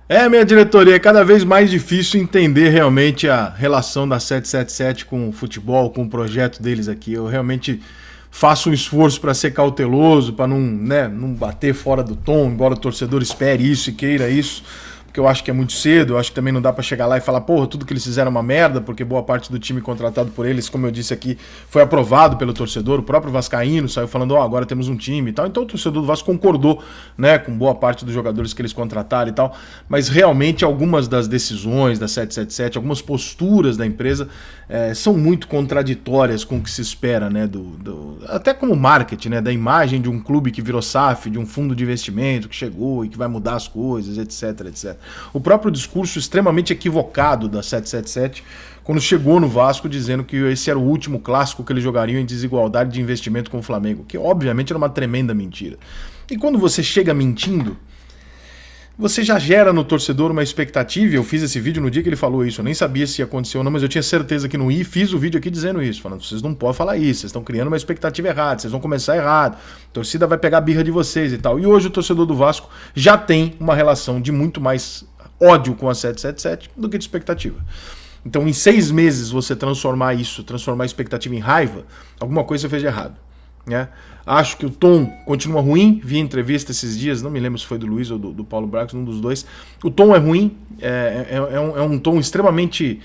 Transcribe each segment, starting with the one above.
Minha diretoria, é cada vez mais difícil entender realmente a relação da 777 com o futebol, com o projeto deles aqui. Eu realmente faço um esforço para ser cauteloso, para não, né, não bater fora do tom, embora o torcedor espere isso e queira isso, porque eu acho que é muito cedo. Eu acho que também não dá para chegar lá e falar, porra, tudo que eles fizeram é uma merda, porque boa parte do time contratado por eles, como eu disse aqui, foi aprovado pelo torcedor. O próprio vascaíno saiu falando, agora temos um time e tal. Então o torcedor do Vasco concordou, né, com boa parte dos jogadores que eles contrataram e tal. Mas realmente algumas das decisões da 777, algumas posturas da empresa são muito contraditórias com o que se espera, né, até como marketing, né, da imagem de um clube que virou SAF, de um fundo de investimento que chegou e que vai mudar as coisas, etc, etc. O próprio discurso extremamente equivocado da 777 quando chegou no Vasco dizendo que esse era o último clássico que eles jogariam em desigualdade de investimento com o Flamengo, que obviamente era uma tremenda mentira. E quando você chega mentindo, você já gera no torcedor uma expectativa. Eu fiz esse vídeo no dia que ele falou isso, eu nem sabia se ia acontecer ou não, mas eu tinha certeza que não ia, e fiz o vídeo aqui dizendo isso, falando, vocês não podem falar isso, vocês estão criando uma expectativa errada, vocês vão começar errado, a torcida vai pegar a birra de vocês e tal. E hoje o torcedor do Vasco já tem uma relação de muito mais ódio com a 777 do que de expectativa. Então em 6 meses você transformar a expectativa em raiva, alguma coisa você fez de errado. Né? Acho que o tom continua ruim. Vi entrevista esses dias, não me lembro se foi do Luiz ou do Paulo Brax, um dos dois. O tom é ruim, é um tom extremamente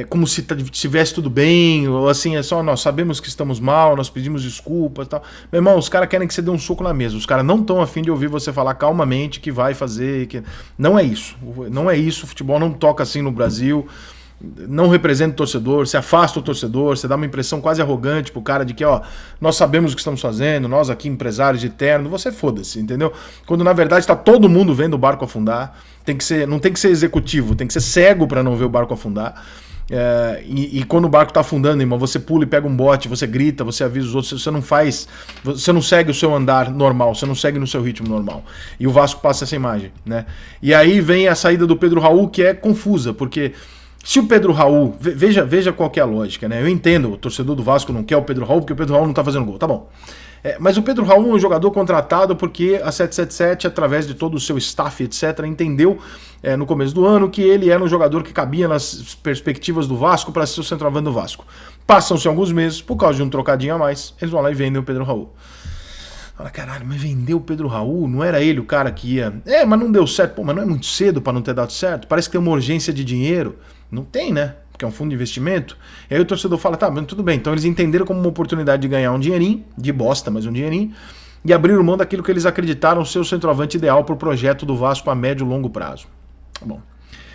como se tivesse tudo bem, ou assim, é só nós sabemos que estamos mal, nós pedimos desculpas e tal. Meu irmão, os caras querem que você dê um soco na mesa, os caras não estão a fim de ouvir você falar calmamente que vai fazer, que não é isso, o futebol não toca assim no Brasil. Não representa o torcedor, você afasta o torcedor, você dá uma impressão quase arrogante pro cara de que, nós sabemos o que estamos fazendo, nós aqui empresários de terno, você foda-se, entendeu? Quando na verdade está todo mundo vendo o barco afundar, não tem que ser executivo, tem que ser cego para não ver o barco afundar. E quando o barco tá afundando, irmão, você pula e pega um bote, você grita, você avisa os outros, você não segue o seu andar normal, você não segue no seu ritmo normal. E o Vasco passa essa imagem, né? E aí vem a saída do Pedro Raul, que é confusa, porque se o Pedro Raul, veja qual que é a lógica, né? Eu entendo, o torcedor do Vasco não quer o Pedro Raul porque o Pedro Raul não tá fazendo gol, tá bom. Mas o Pedro Raul é um jogador contratado porque a 777, através de todo o seu staff, etc., entendeu no começo do ano que ele era um jogador que cabia nas perspectivas do Vasco para ser o centroavante do Vasco. Passam-se alguns meses, por causa de um trocadinho a mais, eles vão lá e vendem o Pedro Raul. Fala, caralho, mas vendeu o Pedro Raul? Não era ele o cara que ia... mas não deu certo. Pô, mas não é muito cedo para não ter dado certo? Parece que tem uma urgência de dinheiro. Não tem, né? Porque é um fundo de investimento. E aí o torcedor fala, tá, mas tudo bem. Então eles entenderam como uma oportunidade de ganhar um dinheirinho, de bosta, mas um dinheirinho, e abriram mão daquilo que eles acreditaram ser o centroavante ideal para o projeto do Vasco a médio e longo prazo. Bom,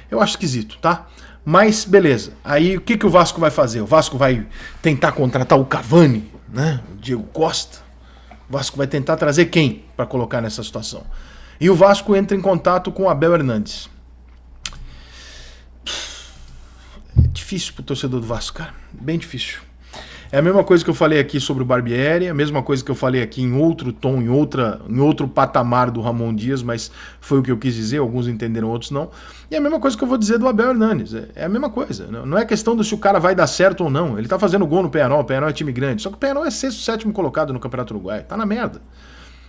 eu acho esquisito, tá? Mas beleza. Aí o que o Vasco vai fazer? O Vasco vai tentar contratar o Cavani, né? O Diego Costa. O Vasco vai tentar trazer quem para colocar nessa situação? E o Vasco entra em contato com o Abel Hernandes. É difícil pro torcedor do Vasco, cara. Bem difícil. É a mesma coisa que eu falei aqui sobre o Barbieri, a mesma coisa que eu falei aqui em outro tom, em outro patamar do Ramon Dias, mas foi o que eu quis dizer, alguns entenderam, outros não. E é a mesma coisa que eu vou dizer do Abel Hernandes. É a mesma coisa. Não é questão de se o cara vai dar certo ou não. Ele tá fazendo gol no Penharol, o Penharol é time grande. Só que o Penharol é 6º, 7º colocado no Campeonato Uruguai. Tá na merda.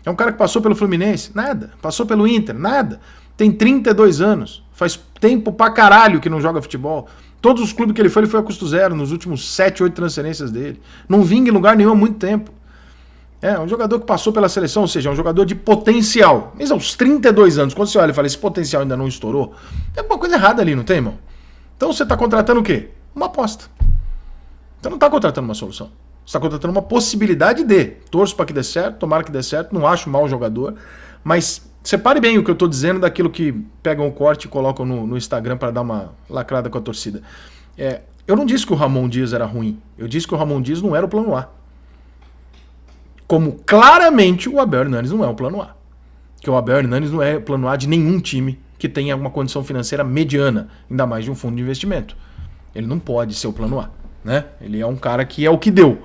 É um cara que passou pelo Fluminense? Nada. Passou pelo Inter? Nada. Tem 32 anos. Faz tempo pra caralho que não joga futebol. Todos os clubes que ele foi a custo zero nos últimos 7, 8 transferências dele. Não vinga em lugar nenhum há muito tempo. É um jogador que passou pela seleção, ou seja, é um jogador de potencial. Mas aos 32 anos, quando você olha e fala, esse potencial ainda não estourou, tem alguma coisa errada ali, não tem, irmão? Então você está contratando o quê? Uma aposta. Então não está contratando uma solução. Você está contratando uma possibilidade de. Torço para que dê certo, tomara que dê certo, não acho mau jogador, mas separe bem o que eu estou dizendo daquilo que pegam o corte e colocam no Instagram para dar uma lacrada com a torcida. Eu não disse que o Ramon Dias era ruim. Eu disse que o Ramon Dias não era o plano A. Como claramente o Abel Hernandes não é o plano A. Que o Abel Hernandes não é o plano A de nenhum time que tenha uma condição financeira mediana, ainda mais de um fundo de investimento. Ele não pode ser o plano A. Né? Ele é um cara que é o que deu.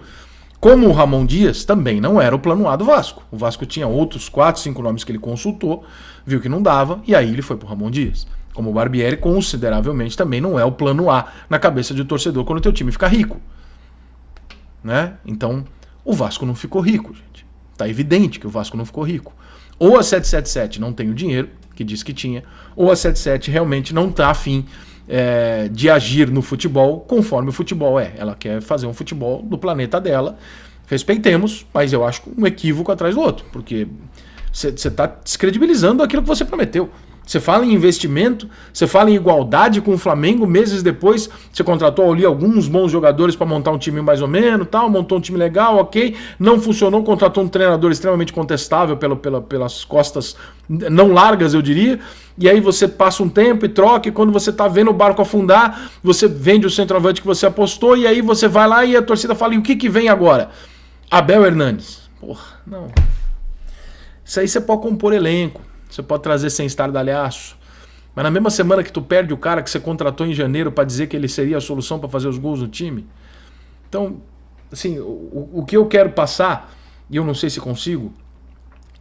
Como o Ramon Dias também não era o plano A do Vasco. O Vasco tinha outros 4, 5 nomes que ele consultou, viu que não dava, e aí ele foi pro Ramon Dias. Como o Barbieri, consideravelmente, também não é o plano A na cabeça de torcedor quando o teu time fica rico. Né? Então, o Vasco não ficou rico, gente. Tá evidente que o Vasco não ficou rico. Ou a 777 não tem o dinheiro, que diz que tinha, ou a 77 realmente não está afim de agir no futebol conforme o futebol é. Ela quer fazer um futebol do planeta dela. Respeitemos, mas eu acho um equívoco atrás do outro, porque você está descredibilizando aquilo que você prometeu. Você fala em investimento, você fala em igualdade com o Flamengo, meses depois você contratou ali alguns bons jogadores para montar um time mais ou menos, tal, montou um time legal, ok, não funcionou, contratou um treinador extremamente contestável pelas costas não largas, eu diria, e aí você passa um tempo e troca, e quando você está vendo o barco afundar, você vende o centroavante que você apostou, e aí você vai lá e a torcida fala, e o que vem agora? Abel Hernandes. Porra, não. Isso aí você pode compor elenco. Você pode trazer sem estardalhaço. Mas na mesma semana que tu perde o cara que você contratou em janeiro para dizer que ele seria a solução para fazer os gols no time. Então, assim, o que eu quero passar, e eu não sei se consigo,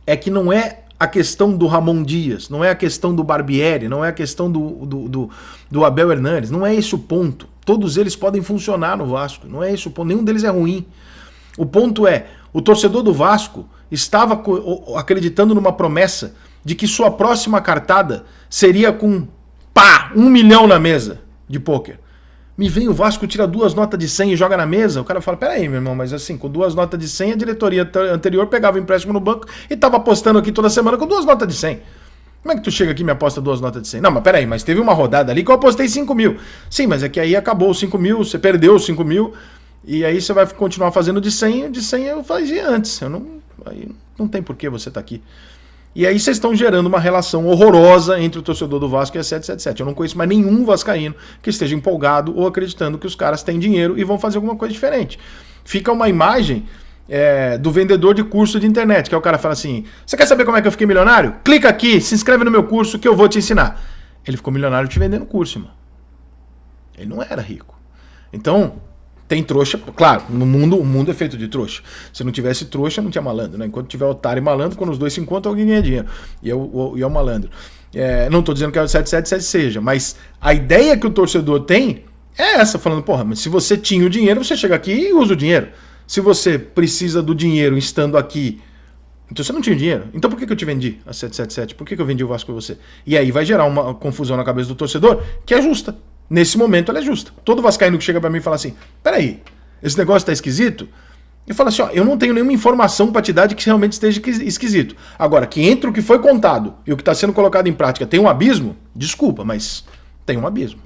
é que não é a questão do Ramon Dias, não é a questão do Barbieri, não é a questão do Abel Hernandes, não é esse o ponto. Todos eles podem funcionar no Vasco, não é esse o ponto, nenhum deles é ruim. O ponto é, o torcedor do Vasco estava acreditando numa promessa de que sua próxima cartada seria com, 1 milhão na mesa de pôquer. Me vem o Vasco, tira 2 notas de 100 e joga na mesa. O cara fala, peraí, meu irmão, mas assim, com 2 notas de 100, a diretoria anterior pegava o empréstimo no banco e tava apostando aqui toda semana com 2 notas de 100. Como é que tu chega aqui e me aposta 2 notas de 100? Não, mas peraí, mas teve uma rodada ali que eu apostei 5 mil. Sim, mas é que aí acabou os 5 mil, você perdeu os 5 mil, e aí você vai continuar fazendo de 100 eu fazia antes. Aí não tem por que você tá aqui. E aí vocês estão gerando uma relação horrorosa entre o torcedor do Vasco e a 777. Eu não conheço mais nenhum vascaíno que esteja empolgado ou acreditando que os caras têm dinheiro e vão fazer alguma coisa diferente. Fica uma imagem do vendedor de curso de internet, que é o cara fala assim, você quer saber como é que eu fiquei milionário? Clica aqui, se inscreve no meu curso que eu vou te ensinar. Ele ficou milionário te vendendo curso, irmão. Ele não era rico. Então, tem trouxa, claro, no mundo, o mundo é feito de trouxa. Se não tivesse trouxa, não tinha malandro, né? Enquanto tiver otário e malandro, quando os dois se encontram, alguém ganha dinheiro. E é o malandro. Não estou dizendo que é o 777 seja, mas a ideia que o torcedor tem é essa, falando, porra, mas se você tinha o dinheiro, você chega aqui e usa o dinheiro. Se você precisa do dinheiro estando aqui, então você não tinha dinheiro. Então por que eu te vendi a 777? Por que eu vendi o Vasco pra você? E aí vai gerar uma confusão na cabeça do torcedor, que é justa. Nesse momento ela é justa. Todo vascaíno que chega pra mim e fala assim, peraí, esse negócio tá esquisito? Eu falo assim, ó, eu não tenho nenhuma informação pra te dar de que realmente esteja esquisito. Agora, que entre o que foi contado e o que tá sendo colocado em prática tem um abismo, desculpa, mas tem um abismo.